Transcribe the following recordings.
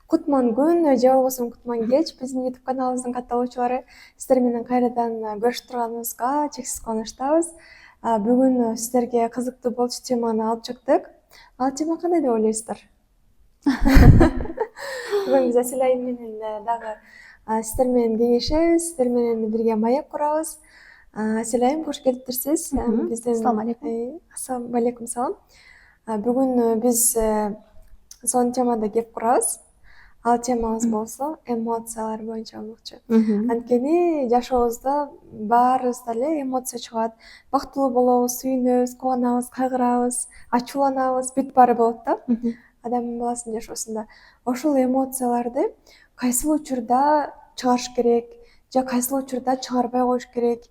Кутман күн же болбосо кутман кеч биздин YouTube каналыбыздын катталуучулары, сиздер менен кайрадан көрүшүп турганыбызга чексиз кубанычтабыз. Бүгүн сиздерге кызыктуу болчу теманы алып чыктык. Ал тема кандай деп ойлойсуздар? Бүгүн биз Асель айым менен дагы сиздер менен кеңешебиз, сиздер менен бирге маек курабыз. Асель айым, кош келиптирсиз. Assalomu alaykum. Ассалому алейкум, салам. Бүгүн биз сонун темада кеп курабыз. Ал темабыз болсо эмоциялар боюнча болмокчу. Анткени жашообузда баарыбызда эле эмоция чыгат. Бактылуу болобуз, сүйүнөбүз, кубанабыз, кайгырабыз, ачууланабыз, бүт баары болот да адамдын баласынын жашоосунда. Ошол эмоцияларды кайсыл учурда чыгарыш керек же кайсыл учурда чыгарбай коюш керек?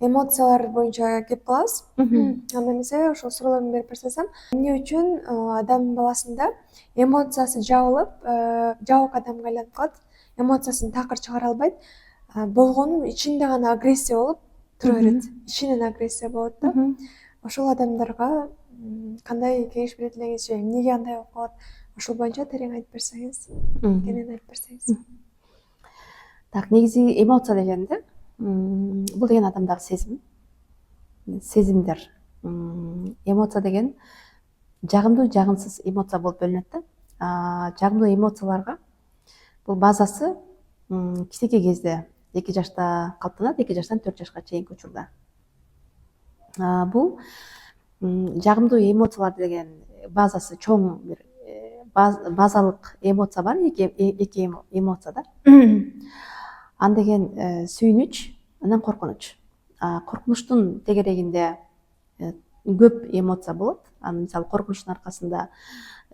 Эмоциялар боюнча кеп калабыз. Анда эмесе ошол суроолорду берип барсам, эмне үчүн адамдын баласында эмоциясы жабылып, жабык адамга айланып калат, эмоциясын такыр чыгара албайт, болгону ичинде гана агрессия болуп тура берет, ичинен агрессия болот да. Ошол адамдарга кандай кеңеш берет элеңиз же эмнеге андай болуп калат? Ошол боюнча терең айтып берсеңиз, кенен айтып берсеңиз. Так, негизи эмоция дегенде бул деген адамдагы сезимдер. Эмоция деген жагымдуу, жагымсыз эмоция болуп бөлүнөт да. Жагымдуу эмоцияларга бул базасы кичинекей кезде 2 жашта калыптанат, 2 жаштан 4 жашка чейинки учурда. Бул жагымдуу эмоциялар деген базасы чоң бир базалык эмоция бар, эки эмоция да. Ан деген сүйүнүч, анан коркунуч. Коркунучтун тегерегинде көп эмоция болот. Анан мисалы коркунучтун аркасында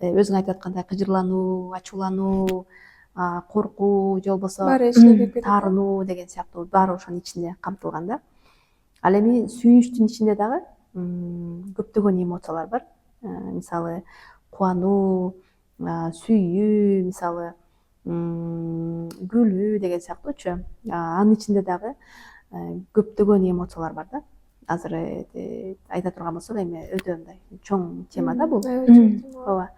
өзүң айтып аткандай кыжырлануу, ачуулануу, коркуу же болбосо таарынуу деген сыяктуу баары ошонун ичинде камтылган да. Ал эми сүйүнүчтүн ичинде дагы көптөгөн эмоциялар бар. Мисалы кубануу, сүйүү, мисалы күлүү деген сыяктуучу. Анын ичинде дагы көптөгөн эмоциялар бар да. Азыр айта турган болсок, эми өтө мындай чоң тема да бул. Ооба.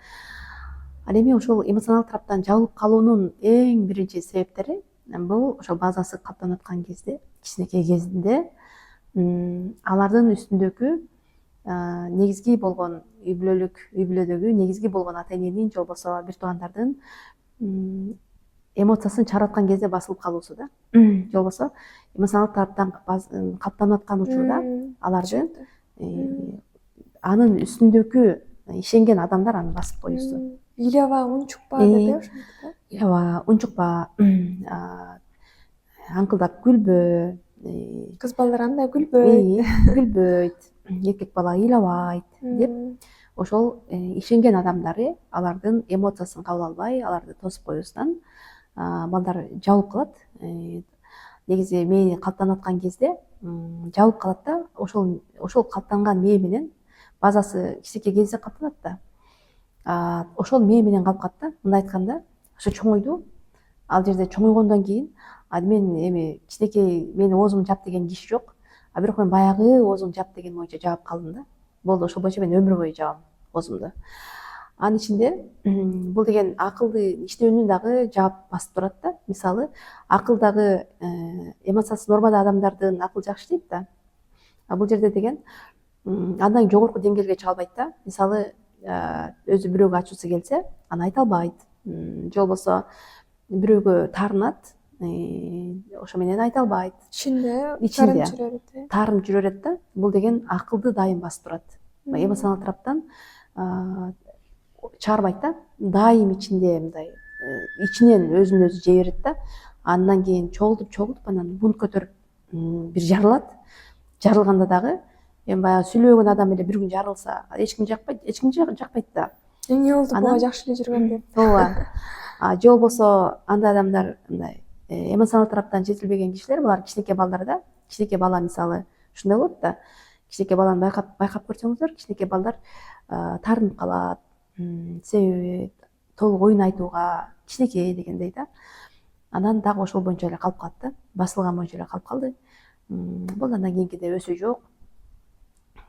Ал эми ошол эмоционал тараптан жабылып калуунун эң биринчи себептери бул ошол базасы калыптанып аткан кезде, кичинекей кезинде алардын үстүндөгү негизги болгон үй бүлөдөгү негизги болгон ата эненин же болбосо бир туугандардын эмоциясын чыгарып аткан кезде басылып калуусу да. Же болбосо эмоционалдык тараптан калыптанып аткан учурда аларды анын үстүндөгү ишенген адамдар аны басып коюусу. Ыйлаба, унчукпа деп ошентип. Ыйлаба, унчукпа, аңкылдап күлбө. Кыз балдар андай күлбөйт, эркек бала ыйлабайт деп ошол ишенген адамдары алардын эмоциясын кабыл албай, аларды тосуп коюусунан балдар жабылып калат. Негизи мээни калыптанып аткан кезде жабылып калат да. Ошол калыптанган мээ менен базасы кичинекей кезде калыптанат да. Ошол мээ менен калып калат да. Мындай айтканда, ошо чоңойду. Ал жерде чоңойгондон кийин мен эми кичинекей мени оозумду жап деген киши жок. Бирок мен баягы оозумду жап деген боюнча жаап калдым да. Болду, ошол боюнча мен өмүр бою жабам оозумду. Анын ичинде бул деген акылды иштөөнү дагы жаап басып турат да. Мисалы, акылдагы эмоциясы нормада адамдардын акылы жакшы иштейт да. Бул жерде деген андан жогорку деңгээлге чыга албайт да. Мисалы, өзү бирөөгө ачуусу келсе, аны айта албайт. Же болбосо бирөөгө таарынат, ошо менен айта албайт. Ичинде таарынып жүрө берет да. Бул деген акылды дайым басып турат. Эмоционал тараптан чыгарбайт да. Дайым ичинде мындай ичинен өзүн өзү жей берет да. Андан кийин чогултуп анан бунт көтөрүп бир жарылат. Жарылганда дагы эми баягы сүйлөбөгөн адам эле бир күн жарылса, эчким жакпайт да. Эмне болду, буга жакшы эле жүргөн деп. Ооба. Же болбосо андай адамдар мындай эмоционал тараптан жетилбеген кишилер, булар кичинекей балдар да. Кичинекей бала мисалы ушундай болот да. Кичинекей баланы байкап көрсөңүздөр, кичинекей балдар таарынып калат. Себеби толук оюн айтууга кичинекей дегендей да. Анан дагы ошол боюнча эле калып калат да. Басылган боюнча эле калып калды. Бул андан кийинкиде өсүү жок.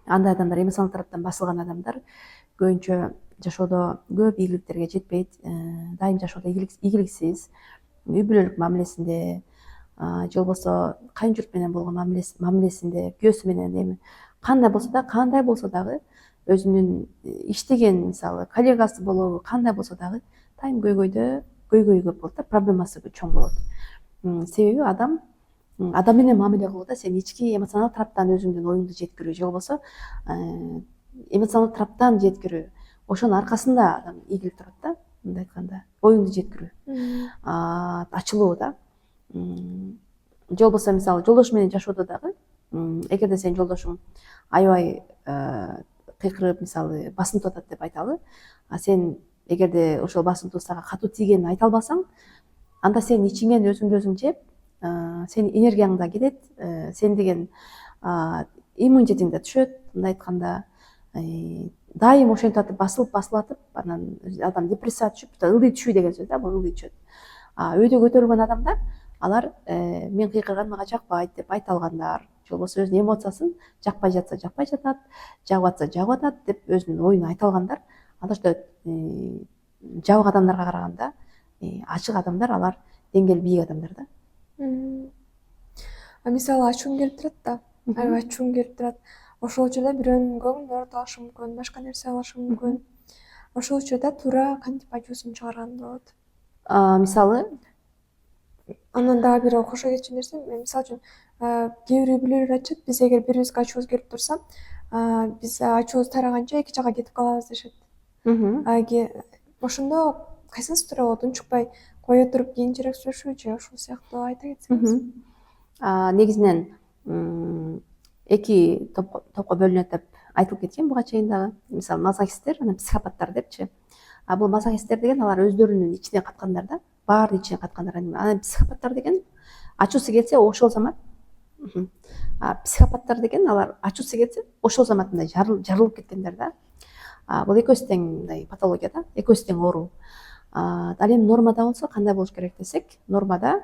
андай адамдар, эмоционалдык тараптан басылган адамдар көбүнчө жашоодо көп ийгиликтерге жетпейт, дайым жашоодо ийгиликсиз, үй бүлөлүк мамилесинде, же болбосо кайын журт менен болгон мамилесинде, күйөөсү менен эми кандай болсо дагы өзүнүн иштеген мисалы коллегасы болобу, кандай болсо дагы дайым көйгөй көп болот да, проблемасы чоң болот. Себеби адам менен мамиле кылууда сен ички эмоционалдык тараптан өзүңдүн оюңду жеткирүү же болбосо эмоционалдык тараптан жеткирүү, ошонун аркасында адам ийгилик турат да, мындай айтканда оюңду жеткирүү, ачылуу да. Же болбосо мисалы жолдош менен жашоодо дагы эгерде сенин жолдошуң аябай кыйкырып, мисалы басынтып атат деп айталы, а сен эгерде ошол басынтуу сага катуу тийгенин айта албасаң, анда сен ичиңен өзүңдү өзүң жеп, сенин энергияң да кетет, сен деген иммунитетиң да түшөт. Мындай айтканда дайым ошентип атып басылып атып, анан адам депрессияга түшүп, ылдый түшүү деген сөз да, бул ылдый түшөт. Өйдө көтөрүлгөн адамдар, алар мен кыйкырган мага жакпайт деп айта алгандар, же болбосо өзүнүн эмоциясын жакпай жатса жакпай жатат, жагып атса жагып атат деп өзүнүн оюн айта алгандар. Аларда жабык адамдарга караганда ачык адамдар, алар деңгээли бийик адамдар да. Мисалы ачууң келип турат да, аябай ачууң келип турат. Ошол учурда бирөөнүн көңүлүн оорута алышы мүмкүн, башка нерсе кылышы мүмкүн. Ошол учурда туура кантип ачуусун чыгарган болот? Мисалы Анан дагы бир кошо кетчү нерсе, мисалы үчүн кээ бир үй бүлөлөр айтышат, биз эгер бирибизге ачуубуз келип турса, биз ачуубуз тараганча эки жакка кетип калабыз дешет. Ошондо кайсынысы туура болот? Унчукпай кое туруп кийинчерээк сүйлөшүү же ушул сыяктуу айта кетсеңиз. Негизинен эки топко бөлүнөт деп айтылып кеткен буга чейин дагы. Мисалы мазохисттер, анан психопаттар депчи. Бул мазохисттер деген алар өздөрүнүн ичине каткандар да, баарын ичине каткандар. Анан психопаттар деген ачуусу келсе ошол замат, психопаттар деген алар ачуусу келсе ошол замат мындай жарылып кеткендер да. Бул экөөсү тең мындай патология да, экөөсү тең оору. Ал эми нормада болсо кандай болуш керек десек, нормада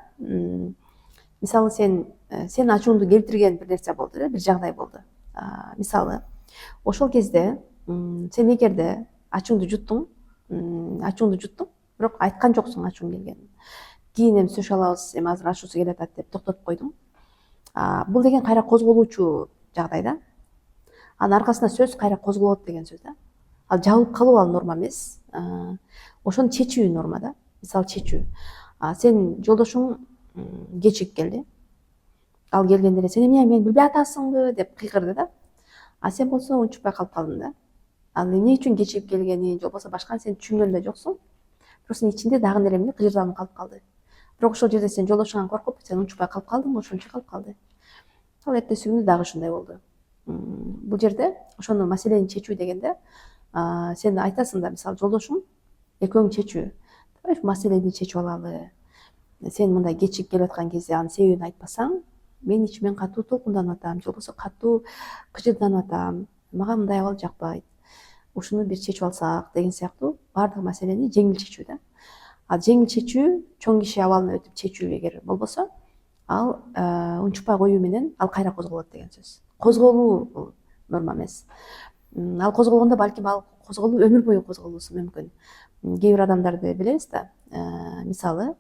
мисалы сен ачууңду келтирген бир нерсе болду, бир жагдай болду. Мисалы ошол кезде сен эгерде ачууңду жуттуң, бирок айткан жоксуң ачууң келгенин. Кийин эми сүйлөшө алабыз, эми азыр ачуусу келатат деп токтотуп койдуң. Бул деген кайра козголуучу жагдай да. Анын аркасында сөз кайра козголот деген сөз да. Ал жабылып калуу ал норма эмес. Ошону чечүү норма да. Мисалы чечүү. Сен жолдошуң кечигип келди. Ал келгенде эле сен эмне мени билбей атасыңбы деп кыйкырды да. Сен болсо унчукпай калып калдың да. Ал эмне үчүн кечигип келгенин, же болбосо башканы сен түшүнгөн да жоксуң. Бирок сенин ичинде дагы эле эмне кыжырданып калып калды. Бирок ошол жерде сен жолдошуңан коркуп, сен унчукпай калып калдың, ошончо калып калды. Ал эртеси күнү дагы ушундай болду. Бул жерде ошону маселени чечүү дегенде, сен айтасың да, мисалы жолдошуң экөөң чечүү. Давай маселени чечип алалы. Сен мындай кечигип келип аткан кезде анын себебин айтпасаң, мен ичимен катуу толкунданып атам, же болбосо катуу кыжырданып атам, мага мындай абал жакпайт. Ушуну бир чечип алсак деген сыяктуу баардык маселени жеңил чечүү да. Ал жеңил чечүү, чоң киши абалына өтүп чечүү эгер болбосо, ал унчукпай коюу менен ал кайра козголот деген сөз. Козголуу бул норма эмес. Ал козголгондо балким ал козголуу өмүр бою козголуусу мүмкүн. Кээ бир адамдарды билебиз да. Мисалы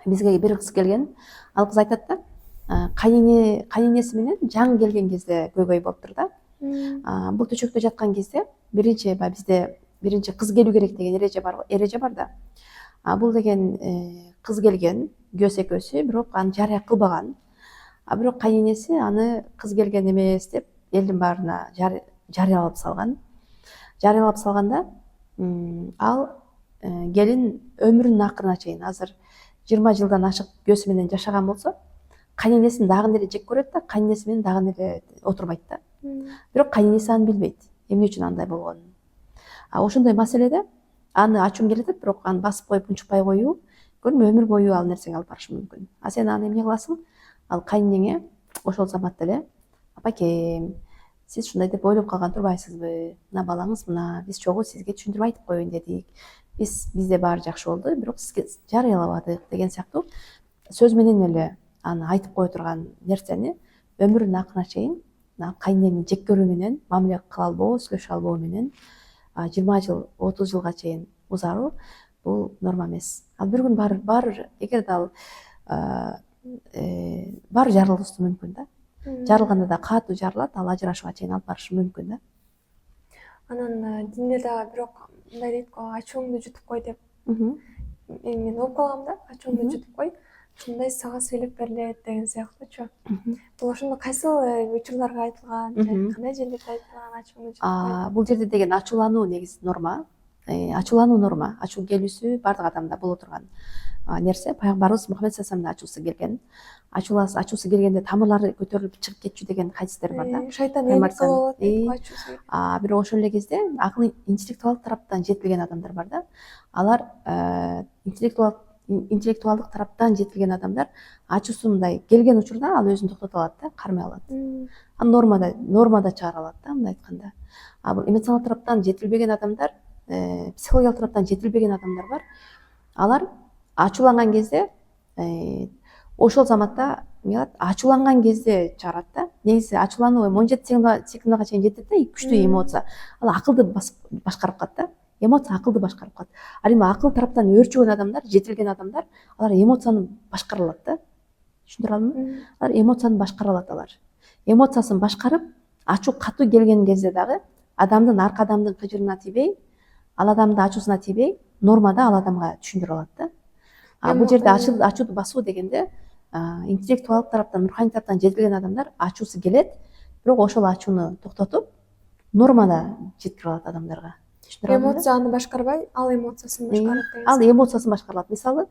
бизге бир кыз келген, ал кыз айтат да, кайненеси менен жаңы келген кезде көйгөй болуптур да. Бул төшөктө жаткан кезде бизде биринчи кыз келүү керек деген эреже бар да. Бул деген кыз келген, күйөөсү экөөсү, бирок аны жарыя кылбаган. Бирок кайненеси аны кыз келген эмес деп элдин баарына жарыялап салганда, ал келин өмүрүнүн акырына чейин, азыр 20 жылдан ашык күйөөсү менен жашаган болсо, кайненесин дагы эле жек көрөт да, кайненеси менен дагы эле отурбайт да. Бирок кайненеси аны билбейт, эмне үчүн андай болгонун. Ошондой маселеде аны ачууң келип атат, бирок аны басып коюп унчукпай коюу, көрдүңбү, өмүр бою ал нерсеге алып барышы мүмкүн. Сен аны эмне кыласың? Ал кайненеңе ошол заматта эле, апакем, сиз ушундай деп ойлоп калган турбайсызбы? Мына балаңыз мына, биз чогуу сизге түшүндүрүп айтып коеюн дедик. Бизде баары жакшы болду, бирок сизге жарыялабадык деген сыяктуу сөз менен эле аны айтып кое турган нерсени өмүрүнүн акырына чейин кайненени жек көрүү менен, мамиле кыла албоо, сүйлөшө албоо менен 20 жыл, 30 жылга чейин узаруу бул норма эмес. Ал бир күн баары эгерде ал баары жарылышы мүмкүн да. Жарылганда да катуу жарылат, ал ажырашууга чейин алып барышы мүмкүн да. Анан динде дагы бирок мындай дейт го, ачууңду жутуп кой деп. Мен угуп калгам да, ачууңду жутуп кой, ушундай сага сүйлөп берилет деген сыяктуучу. Бул ошондо кайсыл учурларга айтылган, же кандай жерлерде айтылган ачууңду жутуп кой? Бул жерде деген ачуулануу негизи норма. Ачуулануу норма, ачуу келүүсү баардык адамда боло турган нерсе. Пайгамбарыбыз Мухаммед саллаллаху алейхи ачуусу келген. Ачуусу келгенде тамырлары көтөрүлүп чыгып кетчү деген хадистер бар да. Шайтан ээлик кылып алат дейт ачуусу. Бирок ошол эле кезде акыл интеллектуалдык тараптан жетилген адамдар бар да. Алар интеллектуалдык тараптан жетилген адамдар ачуусу мындай келген учурда ал өзүн токтото алат да, кармай алат. Нормада чыгара алат да, мындай айтканда. Бул эмоционалдык тараптан жетилбеген адамдар, психологиялык тараптан жетилбеген адамдар бар. Алар ачууланган кезде ошол заматта ачууланган кезде чыгарат да. Негизи ачуулануу 17 секундага чейин жетет да, күчтүү эмоция. Ал акылды башкарып калат да. Эмоция акылды башкарып калат. Ал эми акыл тараптан өөрчүгөн адамдар, жетилген адамдар, алар эмоцияны башкара алат да. Түшүндүрө алдымбы? Алар эмоцияны башкара алат алар. Эмоциясын башкарып, ачуу катуу келген кезде дагы адамдын арка адамдын кыжырына тийбей, ал адамдын ачуусуна тийбей, нормада ал адамга түшүндүрө алат да. Бул жерде ачууду басуу дегенде интеллектуалдык тараптан, руханий тараптан жетилген адамдар ачуусу келет, бирок ошол ачууну токтотуп, нормада жеткирип алат адамдарга. Эмоцияны башкарбай, ал эмоциясын башкарат деген. Ал эмоциясын башкара алат. Мисалы,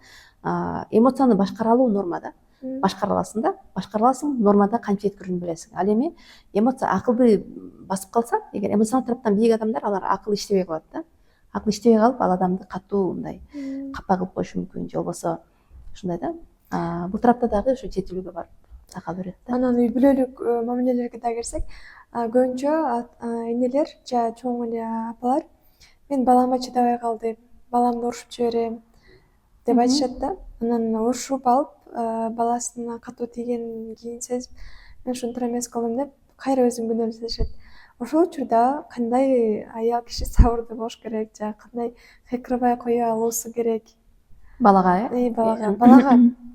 эмоцияны башкара алуу нормада. Башкара аласың да, башкара аласың, нормада канча жеткирүүнү билесиң. Ал эми эмоция акылды басып калса, эгер эмоционалдык тараптан бийик адамдар, алар акыл иштебей калат да. Акыл иштебей калып, ал адамды катуу мындай капа кылып коюшу мүмкүн, же болбосо ушундай да. Бул тарапта дагы ушу жетилүүгө барып такал берет да. Анан үй бүлөлүк мамилелерге да келсек, көбүнчө энелер же чоң эле апалар мен балама чыдабай калдым, баламды урушуп жиберем деп айтышат да. Анан урушуп алып, баласына катуу тийгенден кийин сезип, мен ушуну туура эмес кылдым деп кайра өзүн күнөөлөп сезишет. Ошол учурда кандай аял киши сабырдуу болуш керек, же кандай кыйкырбай кое алуусу керек? Балага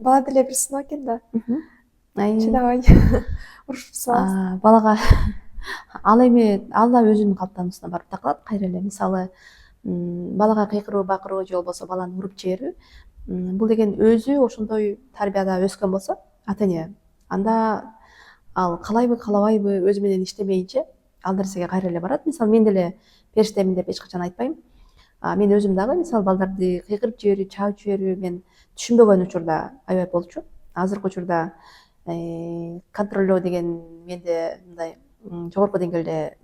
Бала деле бир сыноо экен да. Чыдабай урушуп салат. Балага ал эми алла өзүнүн калыптануусуна барып такалат кайра эле. Мисалы, балага кыйкыруу, бакыруу же болбосо баланы уруп жиберүү, бул деген өзү ошондой тарбияда өскөн болсо, ата-эне, анда ал каалайбы, каалабайбы өзү менен иштемейинче ал нерсеге кайра эле барат. Мисалы, мен деле периштемин деп эч качан айтпайм. Мен өзүм дагы мисалы балдарды кыйкырып жиберүү, чаап жиберүү мен түшүнбөгөн учурда аябай болчу. Азыркы учурда контролдоо деген менде мындай жогорку деңгээлде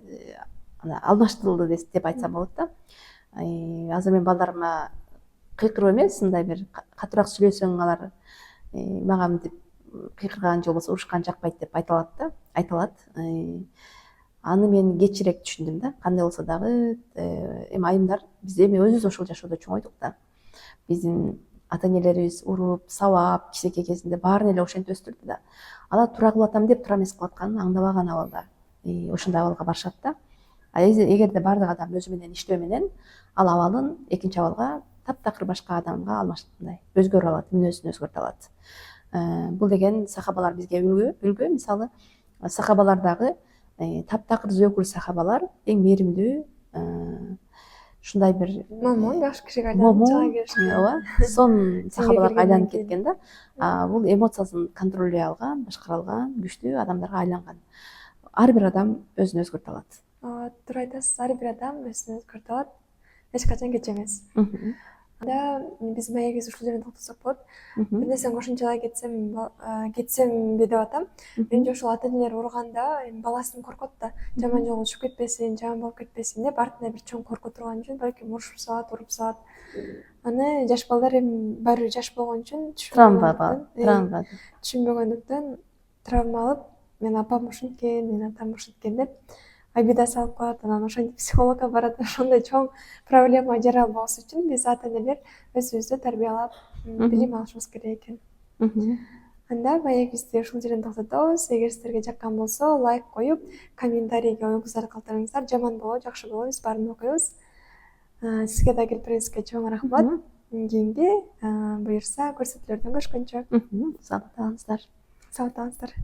алмаштырылды деп айтсам болот да. Азыр мен балдарыма кыйкырып эмес, мындай бир катуураак сүйлөсөң алар мага мынтип кыйкырган же болбосо урушкан жакпайт деп айталат. Аны мен кечирээк түшүндүм да. Кандай болсо дагы эми айымдар биз эми өзүбүз ошол жашоодо чоңойдук да. Биздин ата-энелерибиз уруп, сабап, кичинекей кезинде баарын эле ошентип өстүрдү да. Алар туура кылып атам деп туура эмес кылып атканын аңдабаган абалда ошондой абалга барышат да. Эгерде баардык адам өзү менен иштөө менен ал абалын экинчи абалга таптакыр башка адамга алмаштыргандай өзгөрө алат, мүнөзүн өзгөртө алат. Бул деген сахабалар бизге үлгү. Мисалы, сахабалар дагы таптакыр зөөкүл сахабалар, эң мээримдүү, ушундай бир момун жакшы кишиге айланып чыга келишкен. Ооба, сон сахабаларга айланып кеткен да. Бул эмоциясын контролдой алган, башкара алган күчтүү адамдарга айланган. Ар бир адам өзүн өзгөртө алат. Туура айтасыз, ар бир адам өзүн өзгөртө алат. Эч качан кеч эмес. Анда биз маегибиз ушул жерден токтосок болот. Бир нерсени кошумчалай кетсемби деп атам. Менимче ошол ата-энелер урганда баласын коркот да, жаман жолго түшүп кетпесин, жаман болуп кетпесин деп артында бир чоң коркуу турган үчүн балким урушуп салат, уруп салат. Аны жаш балдар эми баары бир жаш болгон үчүн түшүнбөгөндүктөн травма алып, мен апам ушинткен, менин атам ушинткен деп айбида салып калат. Анан ошентип психологко барат. Ошондой чоң проблема жаралбабыз үчүн биз ата-энелер өзүбүздү тарбиялап билим алышыбыз керек экен. Анда маегибизди ушул жерден токтотобуз. Эгер сиздерге жаккан болсо, лайк коюп, комментарийге оюңуздар калтырыңыздар. Жаман болобу, жакшы болобу, биз баарын окуйбуз. Сизге да келипиңизге чоң рахмат. Кийинки буюрса көрсөтүүлөрдөн көрүшкөнчө. Саламат калыңыздар. Саламат калыңыздар.